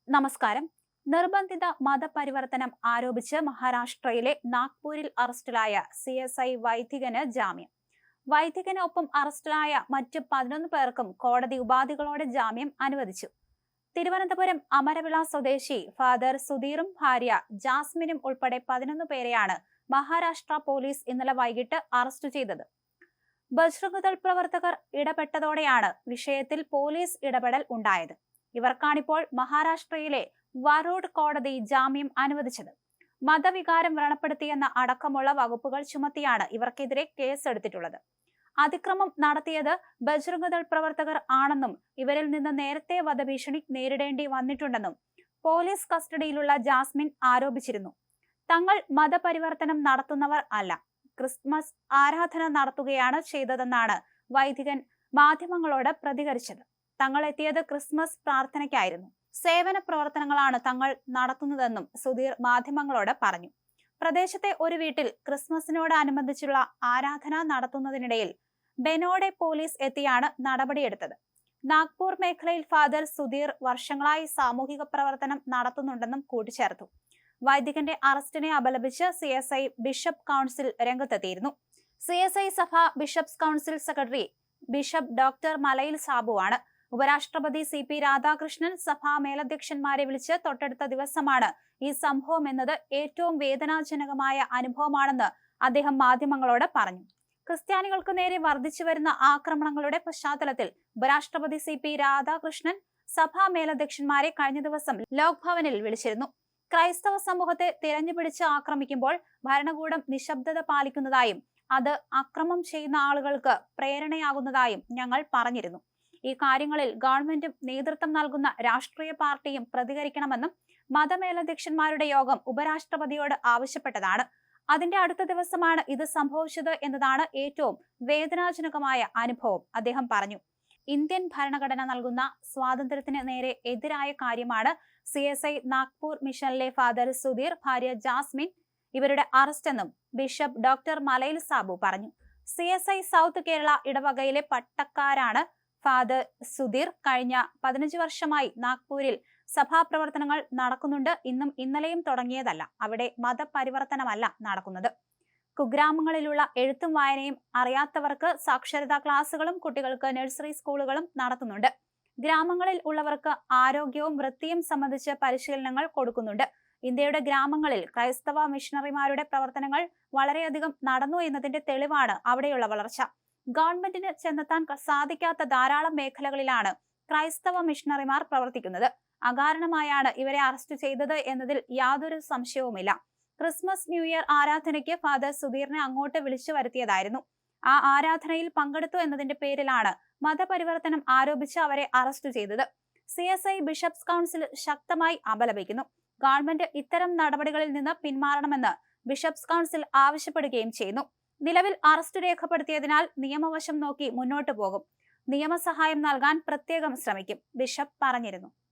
നമസ്കാരം. നിർബന്ധിത മതപരിവർത്തനം ആരോപിച്ച് മഹാരാഷ്ട്രയിലെ നാഗ്പൂരിൽ അറസ്റ്റിലായ CSI വൈദികന് ജാമ്യം. വൈദികനൊപ്പം അറസ്റ്റിലായ മറ്റ് 11 പേർക്കും കോടതി ഉപാധികളോടെ ജാമ്യം അനുവദിച്ചു. തിരുവനന്തപുരം അമരവിള സ്വദേശി ഫാദർ സുധീറും ഭാര്യ ജാസ്മിനും ഉൾപ്പെടെ 11 പേരെയാണ് മഹാരാഷ്ട്ര പോലീസ് ഇന്നലെ വൈകിട്ട് അറസ്റ്റ് ചെയ്തത്. ബജ്രംഗ്ദൾ പ്രവർത്തകർ ഇടപെട്ടതോടെയാണ് വിഷയത്തിൽ പോലീസ് ഇടപെടൽ ഉണ്ടായത്. ഇവർക്കാണിപ്പോൾ മഹാരാഷ്ട്രയിലെ വറോഡ് കോടതി ജാമ്യം അനുവദിച്ചത്. മതവികാരം വ്രണപ്പെടുത്തിയെന്ന അടക്കമുള്ള വകുപ്പുകൾ ചുമത്തിയാണ് ഇവർക്കെതിരെ കേസെടുത്തിട്ടുള്ളത്. അതിക്രമം നടത്തിയത് ബജ്രംഗ്ദൾ പ്രവർത്തകർ ആണെന്നും ഇവരിൽ നിന്ന് നേരത്തെ വധഭീഷണി നേരിടേണ്ടി വന്നിട്ടുണ്ടെന്നും പോലീസ് കസ്റ്റഡിയിലുള്ള ജാസ്മിൻ ആരോപിച്ചിരുന്നു. തങ്ങൾ മതപരിവർത്തനം നടത്തുന്നവർ അല്ല, ക്രിസ്മസ് ആരാധന നടത്തുകയാണ് ചെയ്തതെന്നാണ് വൈദികൻ മാധ്യമങ്ങളോട് പ്രതികരിച്ചത്. തങ്ങൾ എത്തിയത് ക്രിസ്മസ് പ്രാർത്ഥനയ്ക്കായിരുന്നു. സേവന പ്രവർത്തനങ്ങളാണ് തങ്ങൾ നടത്തുന്നതെന്നും സുധീർ മാധ്യമങ്ങളോട് പറഞ്ഞു. പ്രദേശത്തെ ഒരു വീട്ടിൽ ക്രിസ്മസിനോടനുബന്ധിച്ചുള്ള ആരാധന നടത്തുന്നതിനിടയിൽ ബെനോഡെ പോലീസ് എത്തിയാണ് നടപടിയെടുത്തത്. നാഗ്പൂർ മേഖലയിൽ ഫാദർ സുധീർ വർഷങ്ങളായി സാമൂഹിക പ്രവർത്തനം നടത്തുന്നുണ്ടെന്നും കൂട്ടിച്ചേർത്തു. വൈദികന്റെ അറസ്റ്റിനെ അപലപിച്ച് CSI ബിഷപ്പ് കൗൺസിൽ രംഗത്തെത്തിയിരുന്നു. CSI സഭ bishops council secretary bishop doctor മലയിൽ സാബുവാണ്. ഉപരാഷ്ട്രപതി CP രാധാകൃഷ്ണൻ സഭാ മേലധ്യക്ഷന്മാരെ വിളിച്ച് തൊട്ടടുത്ത ദിവസമാണ് ഈ സംഭവം എന്നത് ഏറ്റവും വേദനാജനകമായ അനുഭവമാണെന്ന് അദ്ദേഹം മാധ്യമങ്ങളോട് പറഞ്ഞു. ക്രിസ്ത്യാനികൾക്ക് നേരെ വർദ്ധിച്ചു വരുന്ന ആക്രമണങ്ങളുടെ പശ്ചാത്തലത്തിൽ ഉപരാഷ്ട്രപതി CP രാധാകൃഷ്ണൻ സഭാ മേലധ്യക്ഷന്മാരെ കഴിഞ്ഞ ദിവസം ലോക് ഭവനിൽ വിളിച്ചിരുന്നു. ക്രൈസ്തവ സമൂഹത്തെ തിരഞ്ഞുപിടിച്ച് ആക്രമിക്കുമ്പോൾ ഭരണകൂടം നിശബ്ദത പാലിക്കുന്നതായും അത് അക്രമം ചെയ്യുന്ന ആളുകൾക്ക് പ്രേരണയാകുന്നതായും ഞങ്ങൾ പറഞ്ഞിരുന്നു. ഈ കാര്യങ്ങളിൽ ഗവൺമെന്റും നേതൃത്വം നൽകുന്ന രാഷ്ട്രീയ പാർട്ടിയും പ്രതികരിക്കണമെന്നും മതമേലധ്യക്ഷന്മാരുടെ യോഗം ഉപരാഷ്ട്രപതിയോട് ആവശ്യപ്പെട്ടതാണ്. അതിന്റെ അടുത്ത ദിവസമാണ് ഇത് സംഭവിച്ചത് എന്നതാണ് ഏറ്റവും വേദനാജനകമായ അനുഭവം, അദ്ദേഹം പറഞ്ഞു. ഇന്ത്യൻ ഭരണഘടന നൽകുന്ന സ്വാതന്ത്ര്യത്തിന് നേരെ എതിരായ കാര്യമാണ് CSI നാഗ്പൂർ മിഷനിലെ ഫാദർ സുധീർ, ഭാര്യ ജാസ്മിൻ ഇവരുടെ അറസ്റ്റെന്നും ബിഷപ്പ് ഡോക്ടർ മലയിൽ സാബു പറഞ്ഞു. CSI സൗത്ത് കേരള ഇടവകയിലെ പട്ടക്കാരാണ് ഫാദർ സുധീർ. കഴിഞ്ഞ 15 വർഷമായി നാഗ്പൂരിൽ സഭാപ്രവർത്തനങ്ങൾ നടക്കുന്നുണ്ട്. ഇന്നും ഇന്നലെയും തുടങ്ങിയതല്ല. അവിടെ മതപരിവർത്തനമല്ല നടക്കുന്നത്. കുഗ്രാമങ്ങളിലുള്ള എഴുത്തും വായനയും അറിയാത്തവർക്ക് സാക്ഷരതാ ക്ലാസുകളും കുട്ടികൾക്ക് നഴ്സറി സ്കൂളുകളും നടത്തുന്നുണ്ട്. ഗ്രാമങ്ങളിൽ ഉള്ളവർക്ക് ആരോഗ്യവും വൃത്തിയും സംബന്ധിച്ച് പരിശീലനങ്ങൾ കൊടുക്കുന്നുണ്ട്. ഇന്ത്യയുടെ ഗ്രാമങ്ങളിൽ ക്രൈസ്തവ മിഷണറിമാരുടെ പ്രവർത്തനങ്ങൾ വളരെയധികം നടന്നു എന്നതിന്റെ തെളിവാണ് അവിടെയുള്ള വളർച്ച. ഗവൺമെന്റിന് ചെന്നെത്താൻ സാധിക്കാത്ത ധാരാളം മേഖലകളിലാണ് ക്രൈസ്തവ മിഷണറിമാർ പ്രവർത്തിക്കുന്നത്. അകാരണമായാണ് ഇവരെ അറസ്റ്റ് ചെയ്തത് എന്നതിൽ യാതൊരു സംശയവുമില്ല. ക്രിസ്മസ് ന്യൂ ഇയർ ആരാധനയ്ക്ക് ഫാദർ സുധീറിനെ അങ്ങോട്ട് വിളിച്ചു വരുത്തിയതായിരുന്നു. ആ ആരാധനയിൽ പങ്കെടുത്തു എന്നതിന്റെ പേരിലാണ് മതപരിവർത്തനം ആരോപിച്ച് അവരെ അറസ്റ്റ് ചെയ്തത്. CSI ബിഷപ്സ് കൗൺസിൽ ശക്തമായി അപലപിക്കുന്നു. ഗവൺമെന്റ് ഇത്തരം നടപടികളിൽ നിന്ന് പിന്മാറണമെന്ന് ബിഷപ്സ് കൗൺസിൽ ആവശ്യപ്പെടുകയും ചെയ്യുന്നു. നിലവിൽ അറസ്റ്റ് രേഖപ്പെടുത്തിയതിനാൽ നിയമവശം നോക്കി മുന്നോട്ടു പോകും. നിയമസഹായം നൽകാൻ പ്രത്യേകം ശ്രമിക്കും, ബിഷപ്പ് പറഞ്ഞിരുന്നു.